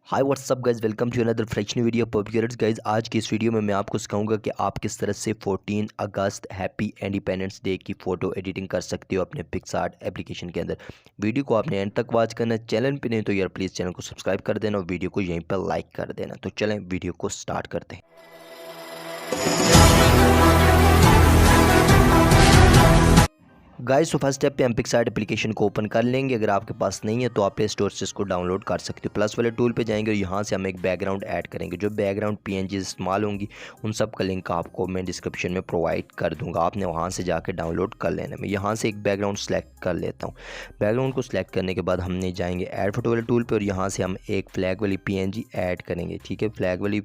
Hi whatsapp guys, welcome to another fresh new video populars guys. आज की इस video में मैं आपको सिखाऊंगा कि आप किस तरह से 14 अगस्त हैप्पी इंडिपेंडेंस डे की फ़ोटो एडिटिंग कर सकते हो अपने पिक्सआर्ट एप्लीकेशन के अंदर। वीडियो को आपने एंड तक वॉच करना है। चैनल पे नहीं तो यार प्लीज़ चैनल को सब्सक्राइब कर देना और वीडियो को यहीं पर लाइक कर देना। तो चलें वीडियो को स्टार्ट करते हैं। गाइस, तो फर्स्ट स्टेप पे हम पिक्सआर्ट एप्लीकेशन को ओपन कर लेंगे। अगर आपके पास नहीं है तो आप प्ले स्टोर से इसको डाउनलोड कर सकते हो। प्लस वाले टूल पे जाएंगे और यहाँ से हम एक बैकग्राउंड ऐड करेंगे। जो बैकग्राउंड पीएनजी इस्तेमाल होंगी उन सब का लिंक आपको मैं डिस्क्रिप्शन में प्रोवाइड कर दूंगा। आपने वहाँ से जाकर डाउनलोड कर लेना। मैं यहाँ से एक बैकग्राउंड सेलेक्ट कर लेता हूँ। बैकग्राउंड को सिलेक्ट करने के बाद हमने जाएंगे ऐड फोटो वाले टूल पर और यहाँ से हम एक फ्लैग वाली पीएनजी ऐड करेंगे। ठीक है, फ्लैग वाली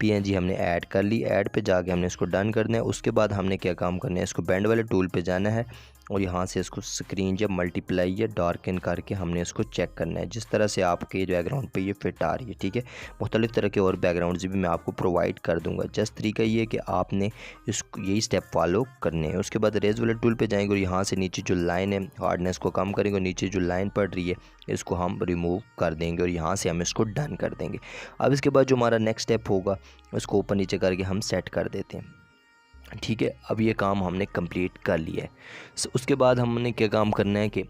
पीएनजी हमने ऐड कर ली। ऐड पे जाके हमने इसको डन करना है। उसके बाद हमने क्या काम करना है, इसको बैंड वाले टूल पे जाना है और यहाँ से इसको स्क्रीन या मल्टीप्लाई या डार्कन करके हमने इसको चेक करना है जिस तरह से आपके बैकग्राउंड पे ये फिट आ रही है। ठीक है, मुख्तलिफ़ तरह के और बैकग्राउंड्स भी मैं आपको प्रोवाइड कर दूंगा। जस्ट तरीका ये है कि आपने इसको यही स्टेप फॉलो करने हैं। उसके बाद रेज वाले टूल पे जाएंगे और यहाँ से नीचे जो लाइन है हार्डनेस को कम करेंगे और नीचे जो लाइन पड़ रही है इसको हम रिमूव कर देंगे और यहाँ से हम इसको डन कर देंगे। अब इसके बाद जो हमारा नेक्स्ट स्टेप होगा उसको ऊपर नीचे करके हम सेट कर देते हैं। ठीक है, अब ये काम हमने कंप्लीट कर लिया है। उसके बाद हमने क्या काम करना है कि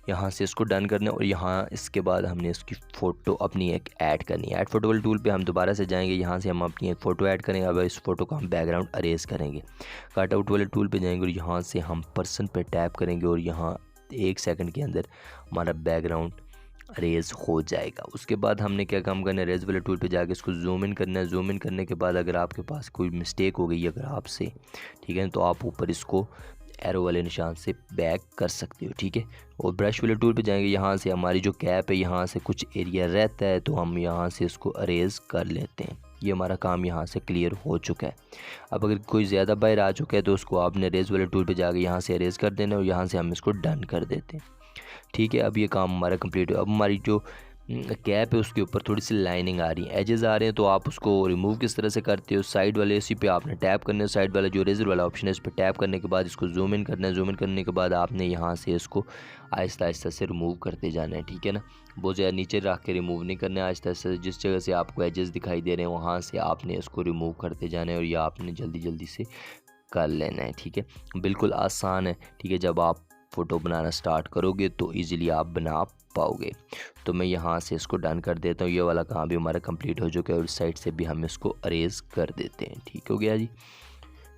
यहाँ से इसको डन करना है और यहाँ इसके बाद हमने इसकी फ़ोटो अपनी एक ऐड करनी है। ऐड फोटो वाले टूल पे हम दोबारा से जाएंगे। यहाँ से हम अपनी एक फ़ोटो ऐड करेंगे। अब इस फोटो का हम बैकग्राउंड अरेज करेंगे। कट आउट वाले टूल पे जाएंगे और यहाँ से हम पर्सन पे टैप करेंगे और यहाँ 1 सेकंड के अंदर हमारा बैकग्राउंड अरेज हो जाएगा। उसके बाद हमने क्या काम करना है, रेज वाले टूल पे जाके इसको जूम इन करना है। जूम इन करने के बाद अगर आपके पास कोई मिस्टेक हो गई अगर आपसे, ठीक है, तो आप ऊपर इसको एरो वाले निशान से बैक कर सकते हो। ठीक है, और ब्रश वाले टूल पे जाएंगे। यहाँ से हमारी जो कैप है यहाँ से कुछ एरिया रहता है तो हम यहाँ से इसको अरेज कर लेते हैं। ये हमारा काम यहाँ से क्लियर हो चुका है। अब अगर कोई ज़्यादा बाहर आ चुका है तो उसको आपने रेज वाले टूल पे जाके यहाँ से अरेज कर देना है और यहाँ से हम इसको डन कर देते हैं। ठीक है, अब ये काम हमारा कंप्लीट हो। अब हमारी जो कैप है उसके ऊपर थोड़ी सी लाइनिंग आ रही है, एजेस आ रहे हैं, तो आप उसको रिमूव किस तरह से करते हो, साइड वाले इसी पे आपने टैप करना है। साइड वाला जो रेजर वाला ऑप्शन है इस पर टैप करने के बाद इसको जूम इन करना है। जूम इन करने के बाद आपने यहाँ से इसको आहिस्ता आहिस्ता से रिमूव करते जाना है। ठीक है ना, बहुत ज़्यादा नीचे रख के रिमूव नहीं करना है। आहिस्ता आहिस्ता जिस जगह से आपको एजेस दिखाई दे रहे हैं वहाँ से आपने इसको रिमूव करते जाना है और ये आपने जल्दी जल्दी से कर लेना है। ठीक है, बिल्कुल आसान है। ठीक है, जब आप फ़ोटो बनाना स्टार्ट करोगे तो इजीली आप बना पाओगे। तो मैं यहाँ से इसको डन कर देता हूँ। ये वाला काम भी हमारा कंप्लीट हो चुका है और इस साइड से भी हम इसको अरेज कर देते हैं। ठीक हो गया जी।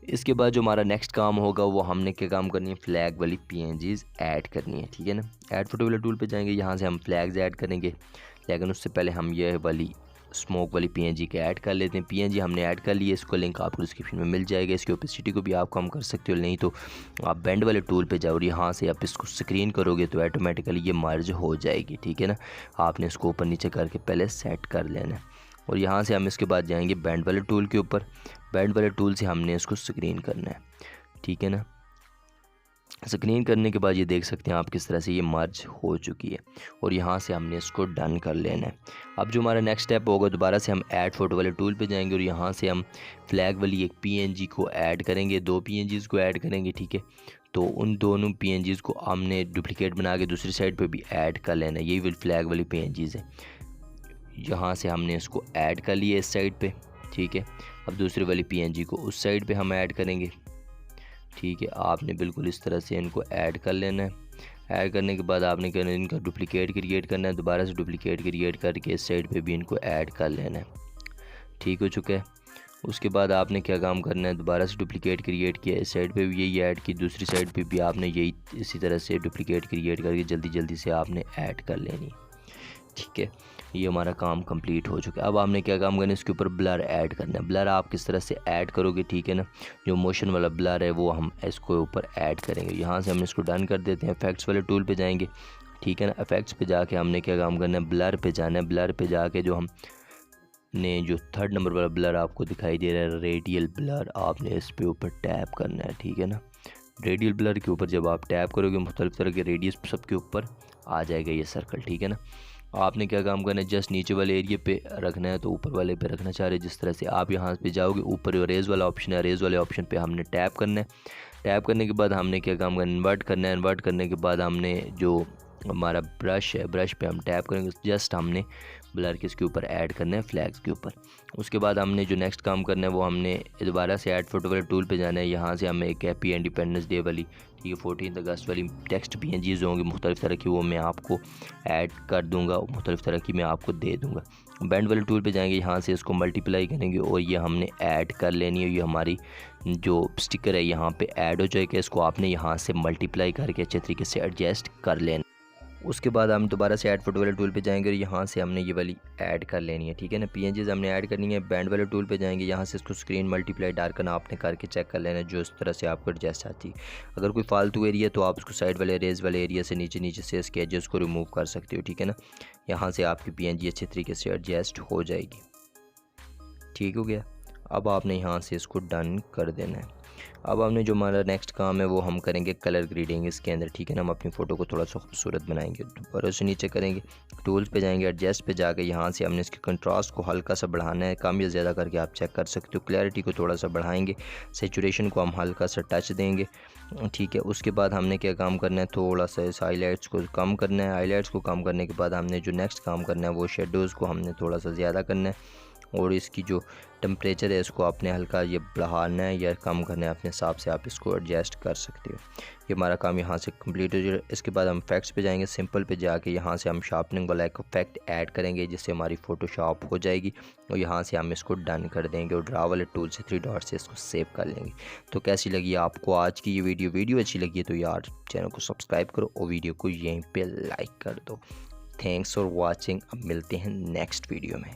इसके बाद जो हमारा नेक्स्ट काम होगा वो हमने क्या काम करनी है, फ्लैग वाली पीएनजीज ऐड करनी है। ठीक है ना, ऐड फोटो वाले टूल पे जाएंगे। यहाँ से हम फ्लैग्स ऐड करेंगे, लेकिन उससे पहले हम ये वाली स्मोक वाली पीएनजी के ऐड कर लेते हैं। पीएनजी हमने ऐड कर ली है, इसको लिंक आपको डिस्क्रिप्शन में मिल जाएगा। इसकी ओपेसिटी को भी आप कम कर सकते हो, नहीं तो आप बैंड वाले टूल पे जाओ और यहाँ से आप इसको स्क्रीन करोगे तो ऑटोमेटिकली ये मर्ज हो जाएगी। ठीक है ना, आपने इसको ऊपर नीचे करके पहले सेट कर लेना है और यहाँ से हम इसके बाद जाएंगे बैंड वाले टूल के ऊपर। बैंड वाले टूल से हमने इसको स्क्रीन करना है। ठीक है ना, स्क्रीन करने के बाद ये देख सकते हैं आप किस तरह से ये मर्ज हो चुकी है और यहाँ से हमने इसको डन कर लेना है। अब जो हमारा नेक्स्ट स्टेप होगा, दोबारा से हम ऐड फोटो वाले टूल पे जाएंगे और यहाँ से हम फ्लैग वाली एक पीएनजी को ऐड करेंगे, 2 पीएनजीज़ को ऐड करेंगे। ठीक है, तो उन दोनों पीएनजीज़ को हमने डुप्लीकेट बना के दूसरी साइड पर भी ऐड कर लेना है। यही वाली फ्लैग वाली पीएनजीज़ है। यहाँ से हमने इसको ऐड कर लिया इस साइड पर। ठीक है, अब दूसरी वाली पीएनजी को उस साइड पर हम ऐड करेंगे। ठीक है, आपने बिल्कुल इस तरह से इनको ऐड कर लेना है। ऐड करने के बाद आपने क्या इनका डुप्लीकेट क्रिएट करना है। दोबारा से डुप्लीकेट क्रिएट करके इस साइड पे भी इनको ऐड कर लेना है। ठीक हो चुका है। उसके बाद आपने क्या काम करना है, दोबारा से डुप्लीकेट क्रिएट किया, इस साइड पे भी यही ऐड की, दूसरी साइड पे भी आपने यही इसी तरह से डुप्लीकेट क्रिएट करके जल्दी जल्दी से आपने ऐड कर लेनी। ठीक है, ये हमारा काम कंप्लीट हो चुका है। अब आपने क्या काम करना है, इसके ऊपर ब्लर ऐड करना है। ब्लर आप किस तरह से ऐड करोगे, ठीक है ना, जो मोशन वाला ब्लर है वो हम इसको ऊपर ऐड करेंगे। यहाँ से हम इसको डन कर देते हैं। इफेक्ट्स वाले टूल पे जाएंगे। ठीक है ना, इफेक्ट्स पे जाके हमने क्या काम करना है, ब्लर पे जाना है। ब्लर पे जाके जो हमने जो 3rd नंबर वाला ब्लर आपको दिखाई दे रहा है, रेडियल ब्लर, आपने इस पे ऊपर टैप करना है। ठीक है ना, रेडियल ब्लर के ऊपर जब आप टैप करोगे मुख्तलिफ तरह के रेडियस सबके ऊपर आ जाएगा ये सर्कल। ठीक है ना, आपने क्या काम करना है, जस्ट नीचे वाले एरिया पे रखना है तो ऊपर वाले पे रखना चाह रहे हैं। जिस तरह से आप यहाँ पे जाओगे, ऊपर रेज वाला ऑप्शन है, रेज वाले ऑप्शन पे हमने टैप करना है। टैप करने के बाद हमने क्या काम करना है, इन्वर्ट करना है। इन्वर्ट करने के बाद हमने जो हमारा ब्रश है, ब्रश पे हम टैप करेंगे, जस्ट हमने ब्लर किसके ऊपर ऐड करना है, फ्लैग्स के ऊपर। उसके बाद हमने जो नेक्स्ट काम करना है वो हमने दोबारा से ऐड फोटो वाले टूल पे जाना है। यहाँ से हमें एक हैप्पी इंडिपेंडेंस डे वाली, ठीक है, 14 अगस्त वाली टेक्स्ट PNGs होंगी मुख्तलिफ तरह की, वो मैं आपको ऐड कर दूँगा, मुख्तलिफ तरह की मैं आपको दे दूँगा। बैंड वाले टूल पे जाएंगे, यहाँ से इसको मल्टीप्लाई करेंगे और ये हमने ऐड कर लेनी है। ये हमारी जो स्टिकर है यहाँ पे ऐड हो जाएगा, इसको आपने यहाँ से मल्टीप्लाई करके अच्छे तरीके से एडजस्ट कर लेना। उसके बाद हम दोबारा से ऐड फोटो वाले टूल पे जाएंगे और यहाँ से हमने ये वाली ऐड कर लेनी है, ठीक है ना, PNGs हमने ऐड करनी है। बैंड वाले टूल पे जाएंगे, यहाँ से इसको स्क्रीन मल्टीप्लाई डार्कन आपने करके चेक कर लेना जो इस तरह से आपको एडजस्ट आती है। अगर कोई फालतू एरिया तो आप उसको साइड वाले रेज वाले एरिया से नीचे से इसके एजेस को रिमूव कर सकते हो, ठीक है ना। यहाँ से आपकी PNG अच्छे तरीके से एडजस्ट हो जाएगी। ठीक हो गया। अब आपने यहाँ से इसको डन कर देना है। अब हमने जो हमारा नेक्स्ट काम है वो हम करेंगे कलर ग्रेडिंग इसके अंदर, ठीक है ना। हम अपनी फ़ोटो को थोड़ा सा खूबसूरत बनाएंगे, ऊपर से नीचे करेंगे, टूल्स पे जाएंगे, एडजस्ट पे जाके यहाँ से हमने इसके कंट्रास्ट को हल्का सा बढ़ाना है, कम या ज़्यादा करके आप चेक कर सकते हो। क्लैरिटी को थोड़ा सा बढ़ाएंगे, सैचुरेशन को हम हल्का सा टच देंगे, ठीक है। उसके बाद हमने क्या काम करना है, थोड़ा सा इस हाईलाइट्स को कम करना है। हाईलाइट्स को कम करने के बाद हमने जो नेक्स्ट काम करना है वो शेडोज़ को हमने थोड़ा सा ज़्यादा करना है और इसकी जो टेम्परेचर है इसको आपने हल्का ये बढ़ाना है या कम करना है, अपने हिसाब से आप इसको एडजस्ट कर सकते हो। ये हमारा काम यहाँ से कंप्लीट हो जाएगा। इसके बाद हम इफेक्ट्स पे जाएंगे, सिंपल पे जाके यहाँ से हम शार्पनिंग वाला एक इफेक्ट ऐड करेंगे जिससे हमारी फ़ोटो शार्प हो जाएगी और यहाँ से हम इसको डन कर देंगे और ड्रा वाले टूल से 3 डॉट से इसको सेव कर लेंगे। तो कैसी लगी आपको आज की ये वीडियो अच्छी लगी है तो यार चैनल को सब्सक्राइब करो और वीडियो को यहीं पर लाइक कर दो। Thanks for watching. अब मिलते हैं नेक्स्ट वीडियो में।